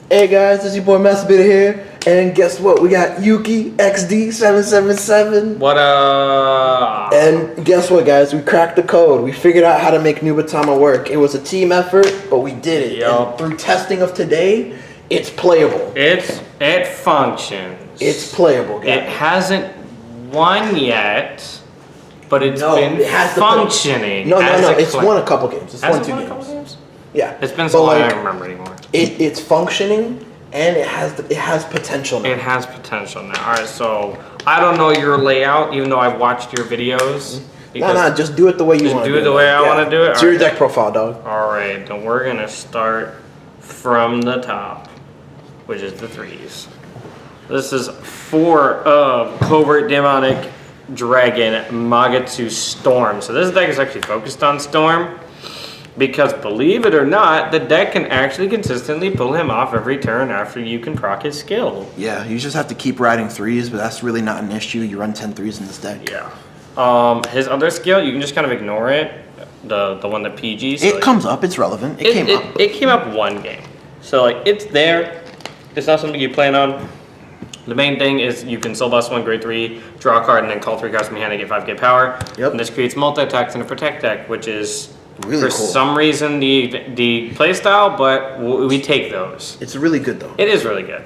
Hey guys, this is your boy Master Beetle here, and guess what? We got Yuki XD777. What up? And guess what, guys? We cracked the code. We figured out how to make Nubatama work. It was a team effort, but we did it. Yup. And through testing of today, it's playable. It functions. It's playable, guys. It hasn't won yet, but it's been functioning. No. It's won a couple games. It's won 2 games. Yeah. It's been so long I don't remember anymore. It's functioning, and it has potential now. It has potential now. All right, so I don't know your layout, even though I've watched your videos. No, just do it the way you want to do it. Just do it the way I want to do it? It's your deck profile, dog. All right, then we're going to start from the top, which is the 3s. This is 4 of Covert Demonic Dragon Magatsu Storm. So this deck is actually focused on Storm, because believe it or not, the deck can actually consistently pull him off every turn after you can proc his skill. Yeah, you just have to keep riding 3s, but that's really not an issue. You run 10 3s in this deck. Yeah. His other skill, you can just kind of ignore it. The one that PG. So it comes up. It's relevant. It came up. It came up one game. So like it's there. It's not something you plan on. The main thing is you can soul blast 1 grade 3, draw a card, and then call 3 cards from your hand and get 5k power. Yep. And this creates multi-attacks in a protect deck, which is really for cool. some reason the play style, but we take those. It's really good though. It is really good.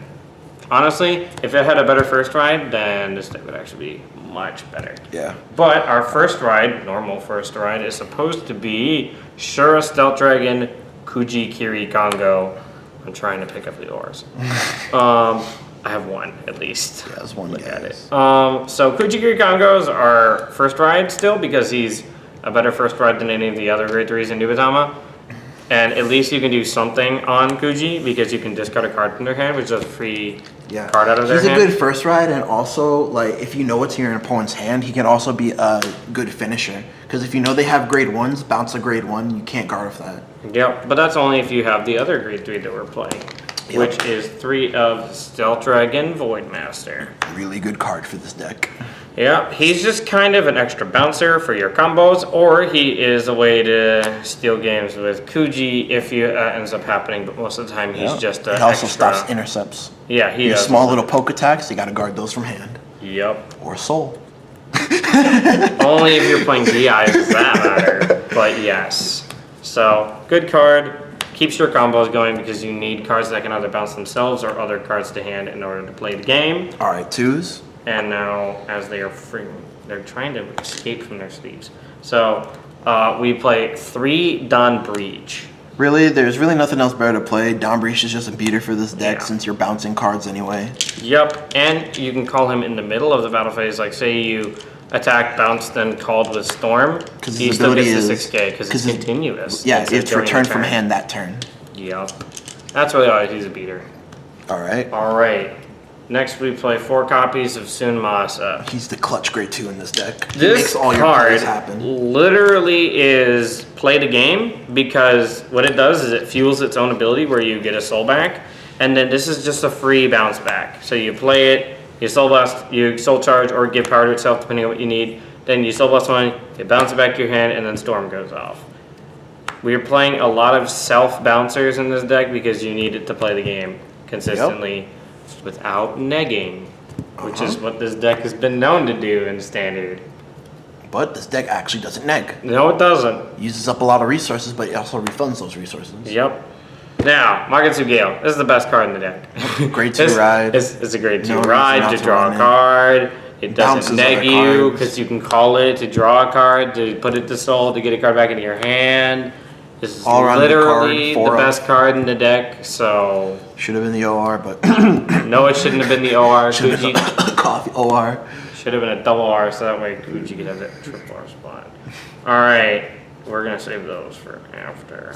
Honestly, if it had a better first ride, then this deck would actually be much better. Yeah. But our first ride, normal first ride, is supposed to be Shura Stealth Dragon, Kuji Kiri Kongo. I'm trying to pick up the ores. I have one at least. Yeah, that's one. Look at it. So Kuji Kiri Kongo's our first ride still, because he's a better first ride than any of the other grade 3s in Nubatama. And at least you can do something on Kuji, because you can discard a card from their hand, which is a free card out of their hand. He's a good first ride, and also, like, if you know what's in your opponent's hand, he can also be a good finisher. Because if you know they have grade 1s, bounce a grade 1, you can't guard off that. Yep, but that's only if you have the other grade 3 that we're playing, which is 3 of Stealth Dragon Voidmaster. Really good card for this deck. Yeah, he's just kind of an extra bouncer for your combos, or he is a way to steal games with Kuji if it ends up happening, but most of the time he's just an He also extra. stops intercepts. Yeah, he does. Small little poke attacks, you gotta guard those from hand. Yep. Or soul. Only if you're playing DI does that matter, but yes. So, good card. Keeps your combos going because you need cards that can either bounce themselves or other cards to hand in order to play the game. Alright, 2s. And now, as they are free, they're trying to escape from their sleeves. So, we play 3 Dawn Breach. Really, there's really nothing else better to play. Dawn Breach is just a beater for this deck since you're bouncing cards anyway. Yep, and you can call him in the middle of the battle phase. Like, say you attack, bounce, then called with Storm. He still gets the 6k because it's continuous. Yeah, it's returned from hand that turn. Yep. That's really why he's a beater. Alright. Alright. Next, we play 4 copies of Sunmasa. He's the clutch grade 2 in this deck. He This makes all your card plays happen. literally is play the game, because what it does is it fuels its own ability where you get a soul back, and then this is just a free bounce back. So you play it, you soul blast, you soul charge, or give power to itself depending on what you need. Then you soul blast 1, you bounce it back to your hand, and then Storm goes off. We are playing a lot of self bouncers in this deck because you need it to play the game consistently. Without negging, which is what this deck has been known to do in Standard. But this deck actually doesn't neg. No, it doesn't. Uses up a lot of resources, but it also refunds those resources. Yep. Now, Magatsu Gale. This is the best card in the deck. Grade 2 ride. It's a grade 2 No ride reason to not to draw run a it. card. It doesn't Bounces neg other you cards. because you can call it to draw a card, to put it to soul, to get a card back into your hand. This is literally the best card in the deck, so... Should have been the OR, but... No, it shouldn't have been the OR. Should have been a coffee OR. Should have been a double R, so that way Gucci could have that triple R spot. Alright, we're going to save those for after.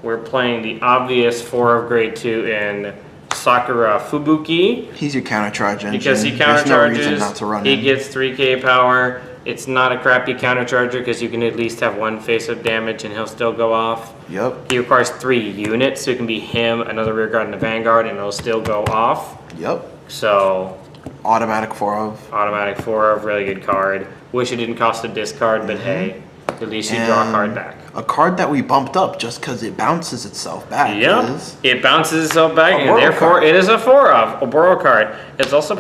We're playing the obvious 4 of grade 2 in Sakura Fubuki. He's your counter charge engine. Because he counter charges, he gets 3k power. It's not a crappy counter charger because you can at least have 1 face-up damage and he'll still go off. Yep. He requires 3 units, so it can be him, another rear guard, and a vanguard, and it'll still go off. Yep. So... Automatic 4 of. Automatic 4 of, really good card. Wish it didn't cost a discard, but hey, at least you draw a card back. a card that we bumped up just because it bounces itself back. Yep. It bounces itself back, and therefore card. it is a 4-of, a borrow card. It's also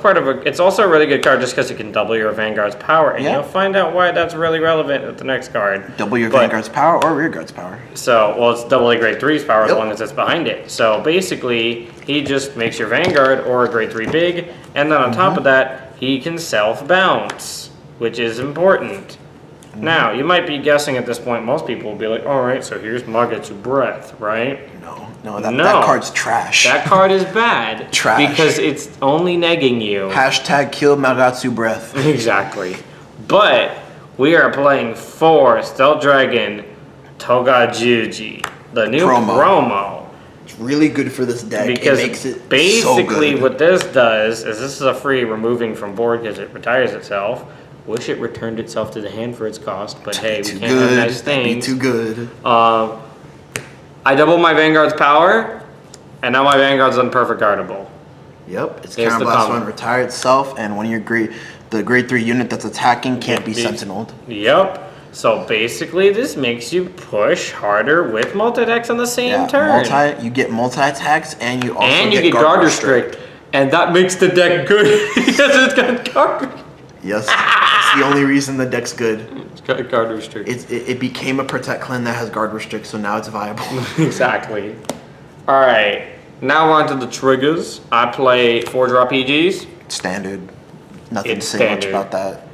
it's also a really good card just because it can double your Vanguard's power, and you'll find out why that's really relevant with the next card. Double your Vanguard's power or Rearguard's power. So, well, it's double a grade 3's power as long as it's behind it. So basically, he just makes your Vanguard or a grade 3 big, and then on top of that, he can self-bounce, which is important. Now, you might be guessing at this point, most people will be like, all right, so here's Magatsu Breath, right? No, that card's trash. That card is bad. Trash. Because it's only negging you. Hashtag kill Magatsu Breath. Exactly. But we are playing 4 Stealth Dragon Togajuji, the new promo. It's really good for this deck. Because it makes it basically so good. what this does is this is a free removing from board because it retires itself. Wish it returned itself to the hand for its cost, but hey, we can't have nice things. Be too good. I double my Vanguard's power, and now my Vanguard's unperfect guardable. Yep, it's Counterblast one, retire itself, and one of your the grade 3 unit that's attacking can't be sentineled. Yep. So basically, this makes you push harder with multi-attacks on the same turn. You get multi-attacks, and you also get guard restrict, and that makes the deck good because it's got guard restrict. Yes, it's the only reason the deck's good. It's got guard restrict. It became a protect clan that has guard restrict, so now it's viable. Exactly. All right, now we're on to the triggers. I play 4-drop PGs. Standard. Nothing to say much about that.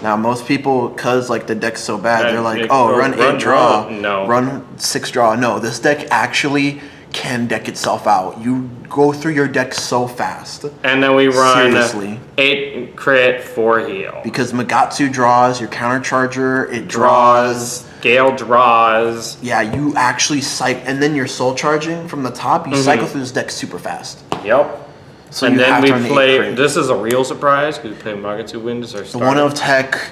Now, most people, because like the deck's so bad, they're like, oh, run 8 draw. No. Run 6 draw. No, this deck actually can deck itself out. You go through your deck so fast. And then we run Seriously. 8 crit, 4 heal. Because Magatsu draws, your countercharger, it draws. Gale draws. Yeah, you actually cycle, and then you're soul charging from the top, you cycle through this deck super fast. Yep. So and you then have we to run the 8 play, crit. this is a real surprise, because we play Magatsu wins our The start. 1 of tech,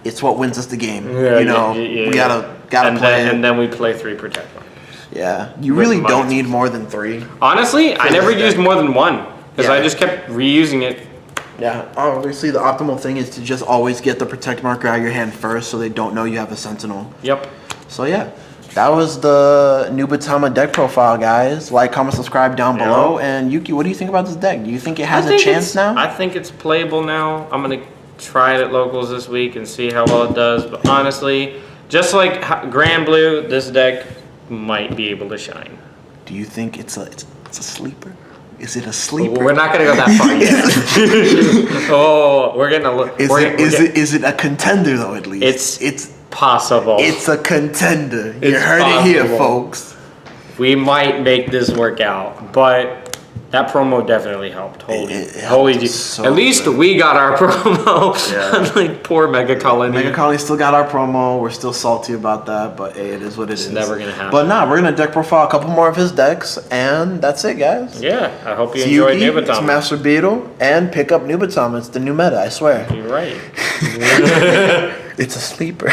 it's what wins us the game. Yeah, we gotta play it. And then we play 3 protect. Yeah, you really don't need more than 3. Honestly, I never used more than 1, because I just kept reusing it. Yeah, obviously the optimal thing is to just always get the protect marker out of your hand first so they don't know you have a sentinel. Yep. So yeah, that was the Nubatama deck profile, guys. Like, comment, subscribe down below. And Yuki, what do you think about this deck? Do you think it has a chance now? I think it's playable now. I'm going to try it at locals this week and see how well it does. But honestly, just like Grand Blue, this deck might be able to shine. Do you think it's a sleeper? Is it a sleeper? We're not going to go that far yet. Oh, we're going to look. Is it a contender, though, at least? It's possible. It's a contender. You heard it here, folks. We might make this work out, but that promo definitely helped. Holy so at least good. we got our promo. Yeah. Like poor Mega Colony. Mega Colony still got our promo. We're still salty about that, but hey, it is what it is. It's never gonna happen. But nah, we're gonna deck profile a couple more of his decks, and that's it, guys. Yeah, I hope you enjoyed Yuki, it's Nubatama. Master Beetle, and pick up Nubatama. It's the new meta, I swear. You're right. It's a sleeper.